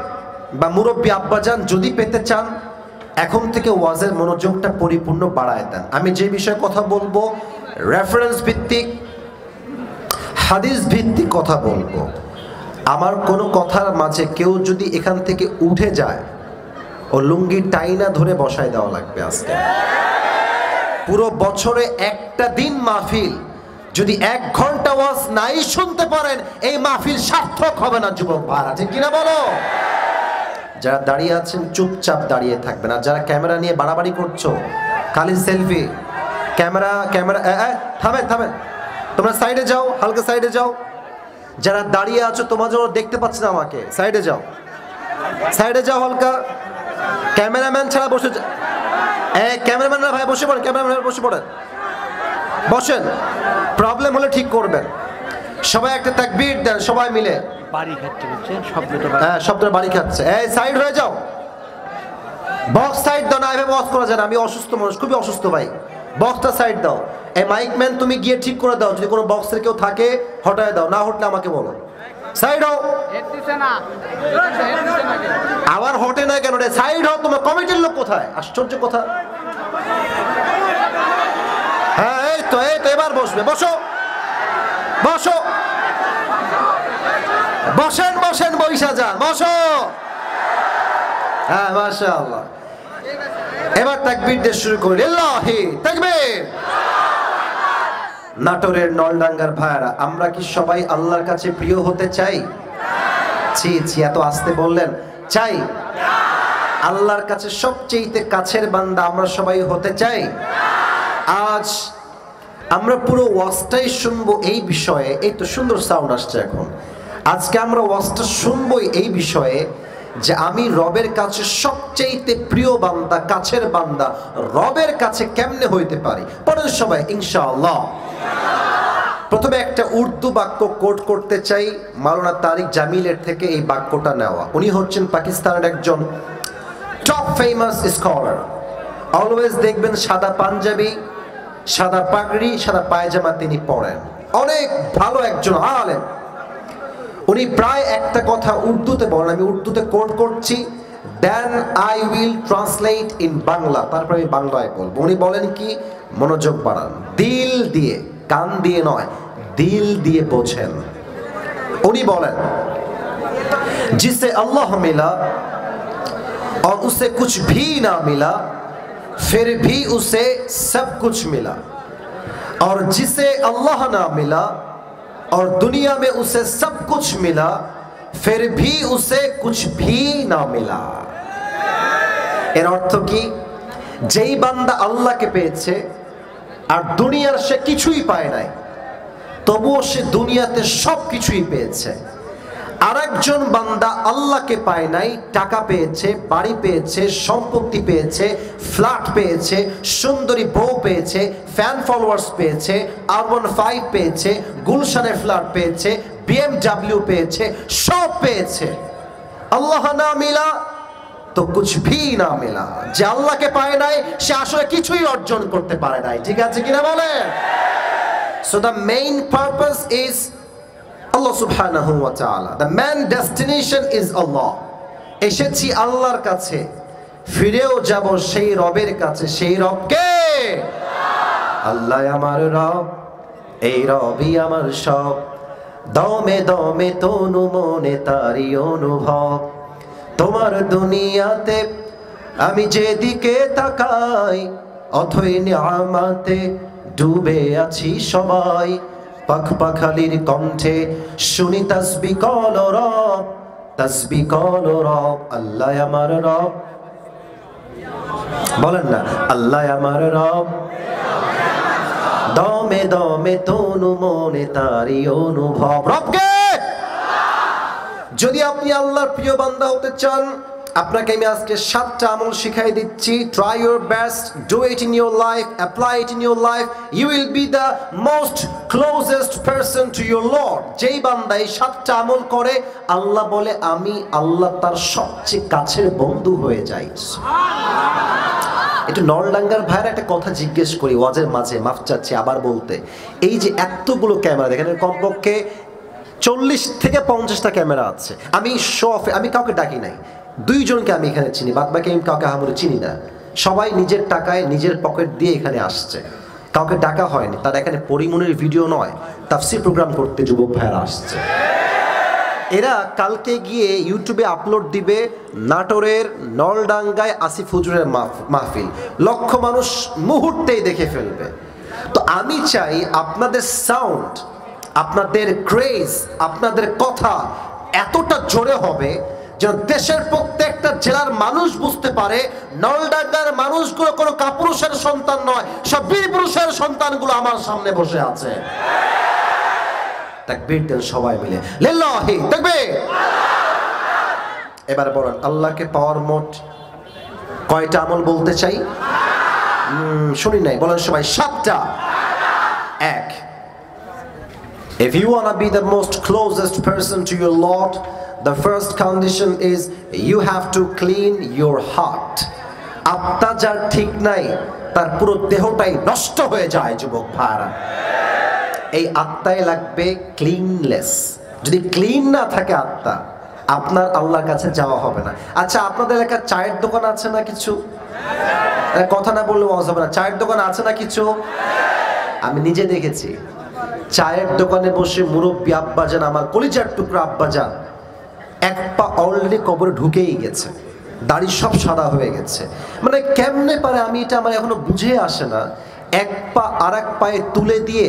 বা মুরব্বী আব্বাজান যদি পেতে চান, এখন থেকে ওয়াজের মনোযোগটা পরিপূর্ণ বাড়ায় দেন। আমি যে বিষয়ে কথা বলবো রেফারেন্স ভিত্তিক, হাদিস ভিত্তিক কথা বলবো। আমার কোনো কথার মাঝে কেউ যদি এখান থেকে উঠে যায়, ও লুঙ্গি টাইনা ধরে বসায় দেওয়া লাগবে আজকে। পুরো বছরে একটা দিন মাহফিল, যদি 1 ঘন্টা ওয়াজ নাই শুনতে পারেন, এই মাহফিল সার্থক হবে না যুবক ভাইরা, ঠিক কিনা বলো? যারা দাঁড়িয়ে আছেন চুপচাপ দাঁড়িয়ে থাকবেন, আর যারা ক্যামেরা নিয়ে বাড়াবাড়ি করছো, খালি সেলফি, ক্যামেরা ক্যামেরা, থামেন থামেন, তোমরা সাইডে যাও, হালকা সাইডে যাও। যারা দাঁড়িয়ে আছো তোমার জন্য দেখতে পাচ্ছি না আমাকে, সাইডে যাও, সাইডে যাও হালকা। ক্যামেরাম্যান ছাড়া বসে, ক্যামেরাম্যানরা ভাই বসে পড়েন, ক্যামেরাম্যান বসে পড়েন, বসেন। প্রবলেম হলে ঠিক করবেন। সবাই একটা তাকবীর দেন সবাই মিলে। বাড়ি খাচ্ছে বলছেন, শব্দটা শব্দটা বাড়ি খাচ্ছে। এই সাইড হয়ে যাও, বক্স সাইড দাও না, এভাবে ওয়াজ করা যায় না। আমি অসুস্থ মানুষ, খুবই অসুস্থ ভাই, বক্সটা সাইড দাও। এই মাইকম্যান তুমি গিয়ে ঠিক করে দাও, যদি কোনো বক্সের কেউ থাকে হটায় দাও, না হটলে আমাকে বলো। সাইড হও। আবার হটে না কেন রে? সাইড হও। তোমার কমিটির লোক কোথায়? আশ্চর্য কথা। হ্যাঁ এই তো এবার বসবে, বসো বসো, বসেন বসেন, বৈশা যান, বসো। হ্যাঁ মাশাআল্লাহ। এবার তাকবীর দিয়ে শুরু করি। লিল্লাহি তাকবীর। নাটোরের নলডাঙ্গার ভাইরা, আমরা কি সবাই আল্লাহর কাছে প্রিয় হতে চাই? ছি ছি, এত আস্তে বললেন। চাই। আল্লাহর কাছে সবচেয়ে কাছের বান্দা আমরা সবাই হতে চাই। আজ আমরা পুরো ওয়াজটাই শুনবো এই বিষয়ে। এই তো সুন্দর সাউন্ড আসছে এখন। আজকে আমরা ওয়াজটা শুনবোই এই বিষয়ে যে আমি রবের কাছে সবচেয়ে প্রিয় বান্দা, কাছের বান্দা, রবের কাছে কেমনে হইতে পারি। পড়েন সবাই ইনশাআল্লাহ। প্রথমে একটা উর্দু বাক্য কোট করতে চাই, মাওলানা তারিক জামিলের থেকে এই বাক্যটা নেওয়া। উনি হচ্ছেন পাকিস্তানের একজন টপ ফেমাস স্কলার। অলওয়েজ দেখবেন সাদা পাঞ্জাবি, সাদা পাগড়ি, সাদা পায়জামা তিনি পরেন। অনেক ভালো একজন আলেম। উনি প্রায় একটা কথা উর্দুতে বলেন, আমি উর্দুতে কোট করছি, then I will translate in Bangla, তারপর আমি বাংলায় বলবো। উনি বলেন কি, মনোযোগ বাড়ান, দিল দিয়ে, কান দিয়ে নয়, দিল দিয়ে বোঝেন। উনি বলেন, जिसे अल्लाह मिला और उसे कुछ भी ना मिला, फिर भी उसे सब कुछ मिला, और जिसे अल्लाह ना मिला और दुनिया में उसे सब कुछ मिला फिर भी उसे कुछ भी ना मिला। এর অর্থ কি? যেই বান্দা আল্লাহকে পেয়েছে আর দুনিয়ার সে কিছুই পায় নাই, তবুও সে দুনিয়াতে সব কিছুই পেয়েছে। আরেকজন বান্দা আল্লাহকে পায় নাই, টাকা পেয়েছে, বাড়ি পেয়েছে, সম্পত্তি পেয়েছে, ফ্ল্যাট পেয়েছে, সুন্দরী বউ পেয়েছে, ফ্যান ফলোয়ার্স পেয়েছে, R15 পেয়েছে, গুলশানের ফ্ল্যাট পেয়েছে, BMW পেয়েছে, সব পেয়েছে, আল্লাহ না মিলা তো কুছ ভি না মিলা। যে আল্লাহকে পায় নাই সে আসলে কিছুই অর্জন করতে পারে নাই। ঠিক আছে কিনা বলে? So the main purpose is Allah subhanahu wa ta'ala. The main destination is Allah. এসেছি আল্লাহর কাছে, ফিরেও যাব সেই রবের কাছে। সেই রব কে? আল্লাহ আমার রব, এই রবই আমার সব। দমে দমে তনু মনে তারি অনুভব। তোমার দুনিয়াতে আমি যেদিকে তাকাই, অথই নিয়ামতে ডুবে আছি সবাই। পাখ পাখালির কণ্ঠে শুনি তাসবিহ কল রব, তাসবিহ কল রব। আল্লাহ আমার রব, বলেন না আল্লাহ আমার রব। দমে দমে তনু মনে তারি অনুভব। রবকে যদি আপনি আল্লাহর প্রিয় বান্দা হতে চান, আপনাকে আমি আজকে 7টা আমল শিখাই দিচ্ছি। Try your best, do it in your life, apply it in your life. You will be the most closest person to your lord. যেই বান্দা এই 7টা আমল করে, আল্লাহ বলে আমি আল্লাহ তার সবচেয়ে কাছের বন্ধু হয়ে যাই। একটু নলডাঙ্গার ভাইয়ের একটা কথা জিজ্ঞেস করি ওয়াজের মাঝে, মাফ চাচ্ছি আবার বলতে। এই যে এতগুলো ক্যামেরা দেখেন, কমপক্ষে 40 থেকে 50টা ক্যামেরা আছে। আমি আমি কাউকে ডাকি নাই, 2 জনকে আমি এখানে চিনি, বাদ বাকি আমি কাউকে আহামরি চিনি না। সবাই নিজের টাকায় নিজের পকেট দিয়ে এখানে আসছে, কাউকে ডাকা হয়নি। তার এখানে পরিমনির ভিডিও নয়, তাফসীর প্রোগ্রাম করতে যুবক ভাইরা আসছে। এরা কালকে গিয়ে ইউটিউবে আপলোড দিবে নাটোরের নলডাঙ্গায় আসিফ হুজুরের মাহফিল, লক্ষ মানুষ মুহূর্তেই দেখে ফেলবে। তো আমি চাই আপনাদের সাউন্ড, আপনাদের ক্রেজ, আপনাদের কথা এতটা জোরে হবে যেন দেশের প্রত্যেকটা জেলার মানুষ বুঝতে পারে নলডাঙ্গার মানুষগুলো কোনো কাপুরুষের সন্তান নয়, সব বীর পুরুষের সন্তানগুলো আমার সামনে বসে আছে। তাকবীর দেন সবাই মিলে, লিল্লাহি তাকবীর। এবার বলেন আল্লাহকে পাওয়ার মোট কয়টা আমল বলতে চাই? শুনি নাই, বলেন সবাই 7টা। 1, if you want to be the most closest person to your Lord, the first condition is you have to clean your heart. আত্মা যার ঠিক নাই তার পুরো দেহটাই নষ্ট হয়ে যায় যুবক ভাইরা। এই আত্মায় লাগবে ক্লিনলেস। যদি ক্লিন না থাকে আত্মা, আপনার আল্লাহর কাছে যাওয়া হবে না। আচ্ছা, আপনাদের এলাকার চায়ের দোকান আছে না কিছু? কথা না বললে মজা হবে না। চায়ের দোকান আছে না কিছু? আমি নিজে দেখেছি চায়ের দোকানে বসে মুরব্বী আব্বাজান, আমার কলিজার টুকরা আব্বাজান, এক পা অলরেডি কবরে ঢুকেই গেছে, দাড়ি সব সাদা হয়ে গেছে। মানে কেমনে পারে, আমি এটা আমার এখনো বুঝে আসে না। এক পা আর এক পায়ে তুলে দিয়ে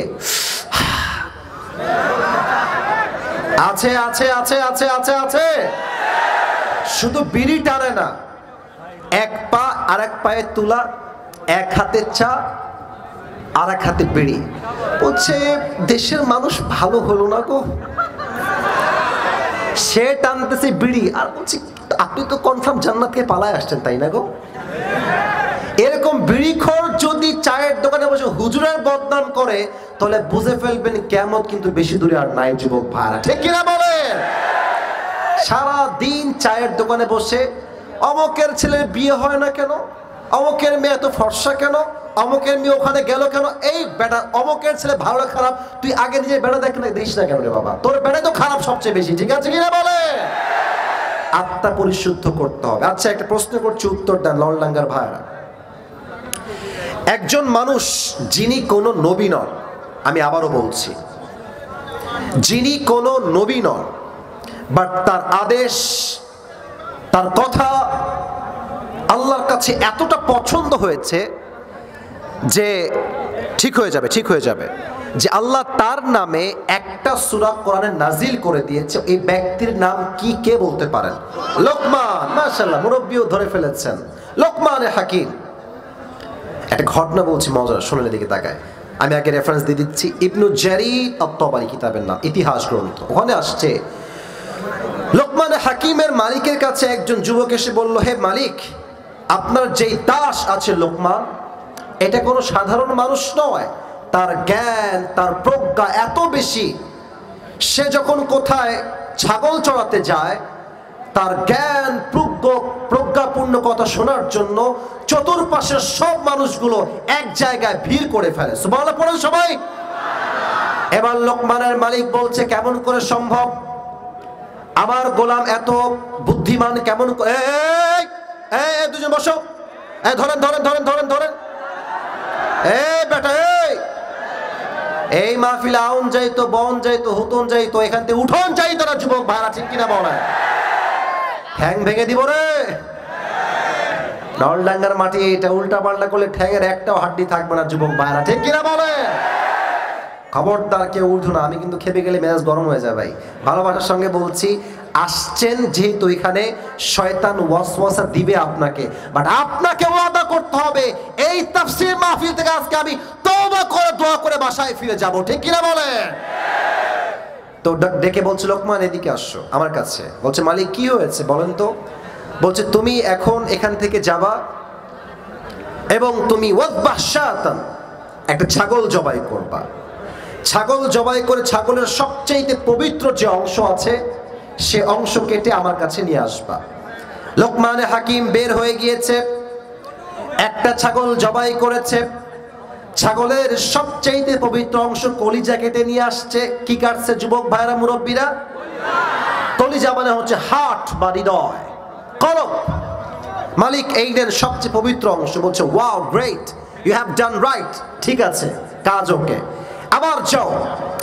আছে আছে আছে আছে আছে আছে, শুধু বিড়ি টানে না, এক পা আর এক পায়ে তুলা, এক হাতে চা আর এক হাতে বিড়ি। বলছে দেশের মানুষ ভালো হলো না গো। সে টানতেছে বিড়ি আর বলছি আপনি তো কনফার্ম জান্নাতকে পালায় আসছেন তাই না গো। এরকম বিড়িখোর যদি চায়ের দোকানে বসে হুজুরের বদনাম করে, তাহলে বুঝে ফেলবেন কিয়ামত কিন্তু বেশি দূরে আর নাই যুবক ভাইরা। ঠিক কিনা বলেন? সারা দিন চায়ের দোকানে বসে অমকের ছেলের বিয়ে হয় না কেন, অমকের মেয়ে এত ফর্সা কেন, অমকের মেয়ে ওখানে গেল কেন, এই বেটা অমকের ছেলে ভালো না খারাপ তুই আগে নিজের বেটা দেখ না, দিস না কেন রে বাবা, তোর বেটা তো খারাপ সবচেয়ে বেশি। ঠিক আছে কিনা বলে? আত্মা পরিশুদ্ধ করতে হবে। আচ্ছা, একটা প্রশ্ন করছি, উত্তর দেন ললডাঙ্গার ভাইরা। একজন মানুষ যিনি কোনো নবী নন, আমি আবারও বলছি, যিনি কোনো নবী নন, বাট তার আদেশ, তার কথা আল্লাহর কাছে এতটা পছন্দ হয়েছে যে ঠিক হয়ে যাবে, ঠিক হয়ে যাবে। যে আল্লাহ তার নামে একটা সূরা কোরআনে নাজিল করে দিয়েছে, এই ব্যক্তির নাম কি কে বলতে পারেন? লোকমান। মাশাআল্লাহ, মুরব্বিও ধরে ফেলেছেন, লোকমান হাকিম। একটা ঘটনা বলছি মজার, শুনে দিকে তাকায়। আমি আগে রেফারেন্স দিয়ে দিচ্ছি, ইবনু জারীর আত-তাবারি কিতাবের নাম, ইতিহাস গ্রন্থ। ওখানে আসছে লোকমান হাকিমের মালিকের কাছে একজন যুবক এসে বলল, হে মালিক, আপনার যেই দাস আছে লোকমান, এটা কোনো সাধারণ মানুষ নয়। তার জ্ঞান, তার প্রজ্ঞা এত বেশি, সে যখন কোথায় ছাগল চড়াতে যায়, তার জ্ঞান প্রজ্ঞাপূর্ণ কথা শোনার জন্য চতুর্পাশের সব মানুষগুলো এক জায়গায় ভিড় করে ফেলে। সুবহানাল্লাহ পড়েন সবাই। এবার লোকমানের মালিক বলছে, কেমন করে সম্ভব? আমার গোলাম এত বুদ্ধিমান কেমন করে? এই দুজন বসো, ধরেন ধরেন ধরেন ধরেন ধরেন। বেটা, এই মাহফিলে আউন যাইতো, বন যাইতো, হুতন যাইতো, এখান থেকে উঠোন যাইতো না যুবক ভাড়া, ঠিক কিনা বলেন? ঠ্যাং ভেঙে দিব রে। নলডাঙ্গার মাটি এটা উল্টা পাল্টা করলে ঠ্যাঙের একটাও হাড্ডি থাকবে না যুবক ভাইরা, ঠিক কিনা বলে? খবরদার কেউ উঠো না, আমি কিন্তু খেপে গেলে মেজাজ গরম হয়ে যায় ভাই। ভালোবাসার সঙ্গে বলছি, আসছেন যেহেতু এখানে, শয়তান ওয়াসওয়াসা দিবে আপনাকে, বাট আপনাকে ওয়াদা করতে হবে এই তাফসীর মাহফিল থেকে আজকে আমি তওবা করে দোয়া করে বাসায় ফিরে যাব, ঠিক কিনা বলে? তো ডেকে বলছে, লোকমান এদিকে আসো আমার কাছে। বলছে, মালিক কি হয়েছে বলেন তো? বলছে, তুমি এখন এখান থেকে যাবা এবং তুমি ওয়াদবাহ শাতান, একটা ছাগল জবাই করবা। ছাগল জবাই করে ছাগলের সবচেয়ে পবিত্র যে অংশ আছে সে অংশ কেটে আমার কাছে নিয়ে আসবা। লোকমান হাকিম বের হয়ে গিয়েছে, একটা ছাগল জবাই করেছে, ছাগলের সবচেয়ে পবিত্র অংশ কলিজা কেটে নিয়ে আসছে। কি কাটছে যুবক ভাইরা, মুরব্বীরা? কলিজা মানে হচ্ছে হার্ট বা হৃদয়, কলব। মালিক এই দেন সবচেয়ে পবিত্র অংশ। বলছে, wow, great, you have done right, ঠিক আছে, কাজ ওকে। আবার যাও,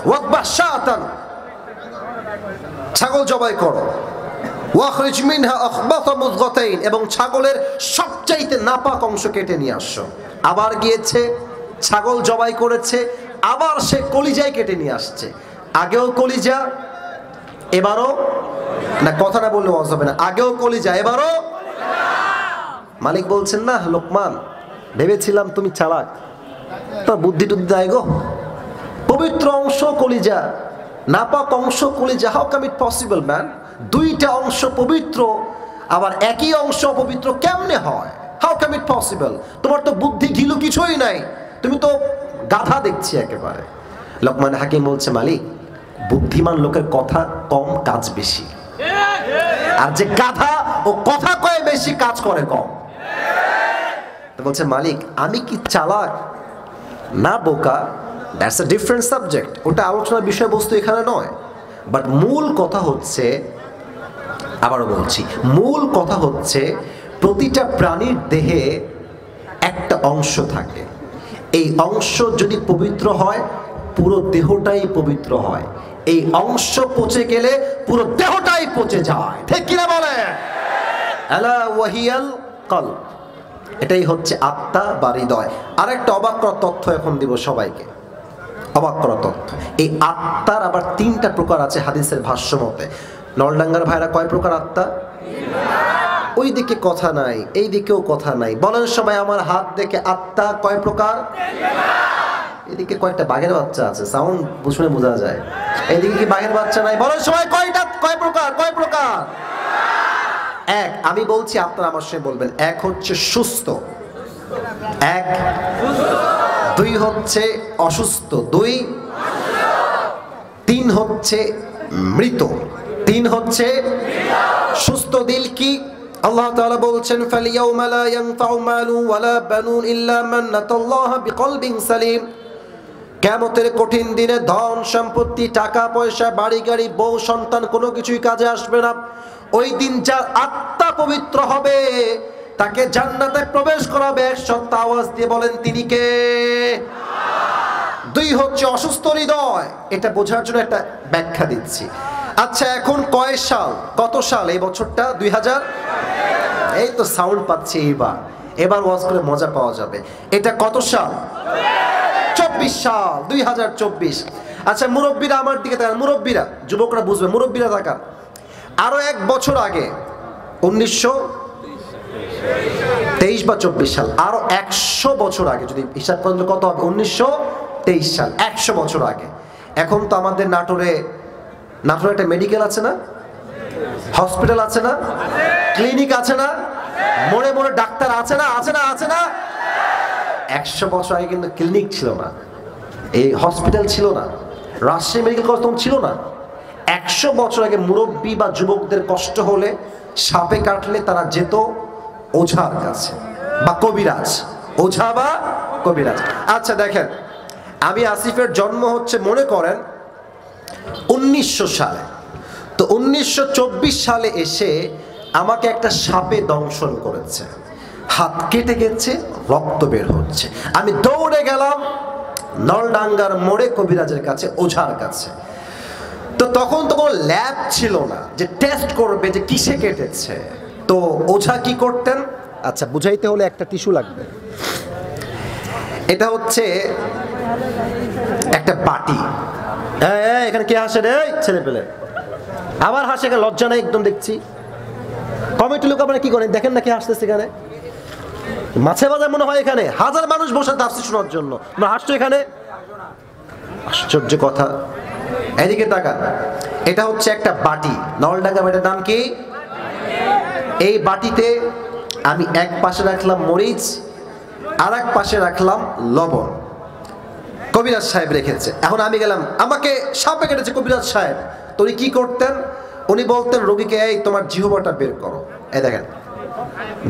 ওয়াদবাহ শাতান, ছাগল জবাই করো, ওয়াখরিজ মিনহা আখবাতা মুযগাতাইন, এবং ছাগলের সবচাইতে নাপাক অংশ কেটে নিয়ে আসো। আবার গিয়েছে, ছাগল জবাই করেছে, আবার সে কলিজায় কেটে নিয়ে আসছে। আগেও কলিজা, এবারও না, কথা না বললে ওয়াজ হবে না, আগেও কলিজা, এবারও। মালিক বলছেন, না লোকমান, ভেবেছিলাম তুমি চালাক, তো বুদ্ধি টুদ্ধি দেয় গো। পবিত্র অংশ কলিজা, নাপাক অংশ কলিজা, how come it possible man? দুইটা অংশ পবিত্র, আবার একই অংশ অপবিত্র কেমনে হয়? How come it possible? তোমার তো বুদ্ধি ঘিলু কিছুই নাই, তুমি তো গাধা দেখছি একেবারে। লোকমান হাকিম বলছে, মালিক, বুদ্ধিমান লোকের কথা কম, কাজ বেশি, আর যে গাধা ও কথা কয় বেশি, কাজ করে কম। তো বলছে, মালিক আমি কি চালাক না বোকা, দ্যাটস আ ডিফারেন্ট সাবজেক্ট, ওটা আলোচনার বিষয়বস্তু এখানে নয়। বাট মূল কথা হচ্ছে, আবারও বলছি, মূল কথা হচ্ছে প্রতিটা প্রাণীর দেহে একটা অংশ থাকে, এই অংশ যদি পবিত্র হয় পুরো দেহটাই পবিত্র হয়, এই অংশ পচে গেলে পুরো দেহটাই পচে যায়, ঠিক কিনা বলে? আলা ওয়াহিয়াল কলব, এটাই হচ্ছে আত্মা বা হৃদয়। আরেকটা অবাক করা তথ্য এখন দিব সবাইকে, অবাক করা তথ্য। এই আত্মার আবার তিনটা প্রকার আছে হাদিসের ভাষ্য মতে। নলডাঙ্গার ভাইরা কয় প্রকার আত্মা? ওই দিকে কথা নাই, এই দিকেও কথা নাই, বলেন সবাই আমার হাত দেখে, আত্মা কয় প্রকার? এদিকে কয়েকটা বাঘের বাচ্চা আছে, সাউন্ড শুনে বোঝা যায়। এইদিকে কি বাঘের বাচ্চা নাই? বলেন সবাই কয়টা, কয় প্রকার? কয় প্রকার? এক, আমি বলছি আপনারা আমার সঙ্গে বলবেন। এক হচ্ছে সুস্থ, এক। দুই হচ্ছে অসুস্থ, দুই। তিন হচ্ছে মৃত, তিন হচ্ছে সুস্থ। দিল কি? আল্লাহ তাআলা বলছেন, ফালিয়াউমা লা ইয়ানফাউ মালু ওয়ালা বানুন ইল্লা মান আতাল্লাহা বিকলবিন সালিম। কিয়ামতের কঠিন দিনে ধন সম্পত্তি, টাকা পয়সা, বাড়ি গাড়ি, বউ সন্তান কোনো কিছুই কাজে আসবে না। ওই দিন যার আত্মা পবিত্র হবে তাকে জান্নাতে প্রবেশ করাবে। এক সত্য আওয়াজ দিয়ে বলেন, তিনি কে? দুই হচ্ছে অসুস্থ হৃদয়। এটা বোঝার জন্য একটা ব্যাখ্যা দিচ্ছি। আচ্ছা, এখন কয় সাল, কত সাল? এই বছরটা 2000। এই তো সাউন্ড পাচ্ছি, এবার ওয়াজ করে মজা পাওয়া যাবে। এটা কত সাল? সাল 2024। আচ্ছা মুরব্বীরা আমার দিকে তাকান, মুরব্বীরা, যুবকরা বুঝবে, মুরব্বীরা তাকান। আরো 1 বছর আগে 1923 বা 24 সাল, আরো 100 বছর আগে যদি হিসাব করেন কত হবে? 1923 সাল, 100 বছর আগে। এখন তো আমাদের নাটোরে একটা মেডিকেল আছে না, হসপিটাল আছে না, ক্লিনিক আছে না, মোড়ে মোড়ে ডাক্তার আছে না, আছে না, আছে না। 100 বছর আগে কিন্তু ক্লিনিক ছিল না, এই হসপিটাল ছিল না, রাজশাহী মেডিকেল কলেজ তখন ছিল না। 100 বছর আগে মুরব্বী বা যুবকদের কষ্ট হলে, সাপে কাটলে তারা যেত ওঝার কাছে বা কবিরাজ, ওঝা বা কবিরাজ। আচ্ছা দেখেন, আমি আসিফের জন্ম হচ্ছে মনে করেন 1900 সালে, তো 1924 সালে এসে আমাকে একটা সাপে দংশন করেছে, হাত কেটে গেছে, রক্ত বের হচ্ছে। আমি দৌড়ে গেলাম নলডাঙ্গার মোড়ে কবিরাজের কাছে, ওঝার কাছে। তো তখন তো কোনো ল্যাব ছিল না যে টেস্ট করবে যে কিসে কেটেছে। তো ওঝা কি করতেন, আচ্ছা বুঝাইতে হলে একটা টিস্যু লাগবে। এটা হচ্ছে একটা বাটি। এখানে কে হাসে রে ছেলে পেলে? আবার হাসে, লজ্জা নাই একদম দেখছি। কমিটি লোক আপনারা কি করেন দেখেন না কে হাসতেছে এখানে? মাছে বাজার মনে হয় এখানে হাজার মানুষ বসে তাফসীর শোনার জন্য, তোমরা হাসছো এখানে? আশ্চর্য কথা। এদিকে তাকান, এটা হচ্ছে একটা বাটি, নলডাঙ্গা বাটির নাম কি? এই বাটিতে আমি এক পাশে রাখলাম মরিচ, আর এক পাশে রাখলাম লবণ। কবিরাজ সাহেব রেখেছে। এখন আমি গেলাম, আমাকে সাপে কেটেছে কবিরাজ সাহেব। তো উনি কি করতেন? উনি বলতেন রোগীকে, এই তোমার জিহ্বাটা বের করো। এই দেখেন,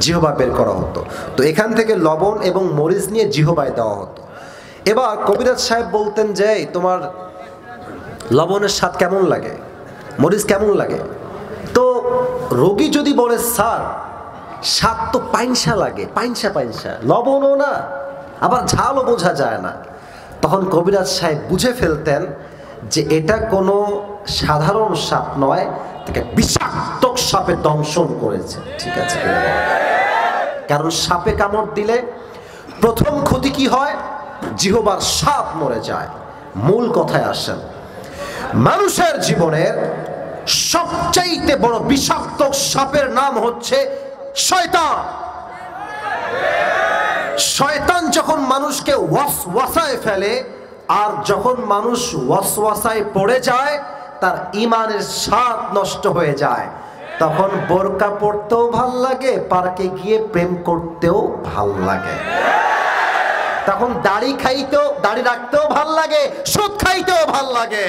জিহ্বা বের করা হতো। তো এখান থেকে লবণ এবং মরিচ নিয়ে জিহ্বায় দেওয়া হতো। এবার কবিরাজ সাহেব বলতেন যে তোমার লবণের স্বাদ কেমন লাগে, মরিচ কেমন লাগে? তো রোগী যদি বলে স্যার স্বাদ তো পাইনসা লাগে, পাইনসা পাইনসা, লবণও না আবার ঝালও বোঝা যায় না, তখন কবিরাজ সাহেব বুঝে ফেলতেন যে এটা কোনো সাধারণ সাপ নয়, তাকে বিষাক্ত সাপে দংশন করেছে। ঠিক আছে, কারণ সাপে কামড় দিলে প্রথম ক্ষতি কি হয়? জিহ্বার স্বাদ মরে যায়। মূল কথায় আসেন, মানুষের জীবনের সবচাইতে বড় বিষাক্ত সাপের নাম হচ্ছে শয়তান। শয়তান যখন মানুষকে ওয়াসওয়াসায় ফেলে, আর যখন মানুষ ওয়াসওয়াসায় পড়ে যায়, তার ঈমানের স্বাদ নষ্ট হয়ে যায়। তখন বোরকা পরতেও ভাল লাগে, পার্কে গিয়ে প্রেম করতেও ভাল লাগে। তখন দাড়ি রাখতেও ভাল লাগে, সুদ খাইতেও ভাল লাগে।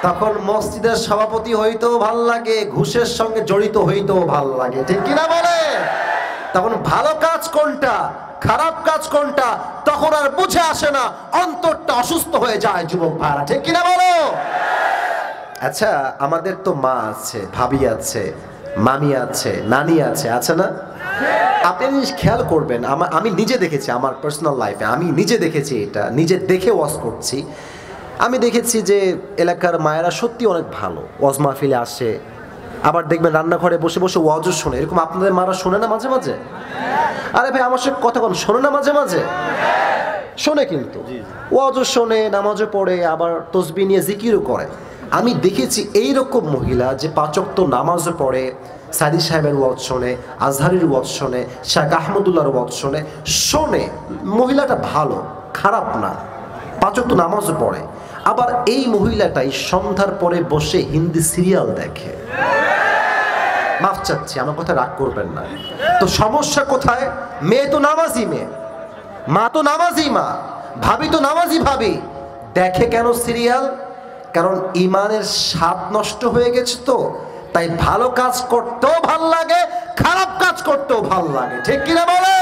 তখন মসজিদের সভাপতি হইতেও ভাল লাগে, ঘুষের সঙ্গে জড়িত হইতেও ভাল লাগে। ঠিক কিনা বলে? তখন ভালো কাজ কোনটা, খারাপ কাজ কোনটা, তখন আর বুঝে আসে না, অন্তরটা অসুস্থ হয়ে যায় যুবক ভাইরা। ঠিক কিনা বলো? আচ্ছা, আমাদের তো মা আছে, ভাবি আছে, মামি আছে, নানি আছে, আছে না? আপনি জিনিস খেয়াল করবেন, আমি নিজে দেখেছি আমার পার্সোনাল লাইফে, আমি নিজে দেখেছি, এটা নিজে দেখে ওয়াজ করছি। আমি দেখেছি যে এলাকার মায়েরা সত্যি অনেক ভালো, ওয়াজ মাহফিলে আসে, আবার দেখবেন রান্নাঘরে বসে বসে ওয়াজও শোনে। এরকম আপনাদের মারা শোনে না মাঝে মাঝে? আরে ভাই আমার সাথে কথা বল, শোনে না মাঝে মাঝে? শোনে, কিন্তু ওয়াজও শোনে, নামাজও পড়ে, আবার তসবিহ নিয়ে জিকিরও করে। আমি দেখেছি এইরকম মহিলা যে 5 ওয়াক্ত নামাজও পড়ে, সাইদি সাহেবের ওয়াজ শোনে, আজহারির ওয়াজ শোনে, শেখ আহমদুল্লাহর ওয়াজ শোনে। মহিলাটা ভালো, খারাপ না, 5 ওয়াক্ত নামাজও পড়ে। আবার এই মহিলাটাই সন্ধ্যার পরে বসে হিন্দি সিরিয়াল দেখে। মাফ চাচ্ছি, আমার কথা রাগ করবেন না। তো সমস্যা কোথায়? মেয়ে তো নামাজি মেয়ে, মা তো নামাজি মা, ভাবি তো নামাজি ভাবি, দেখে কেন সিরিয়াল? কারণ ইমানের স্বাদ নষ্ট হয়ে গেছে। তো তাই ভালো কাজ করতেও ভাল লাগে, খারাপ কাজ করতেও ভাল লাগে। ঠিক কিনা বলে?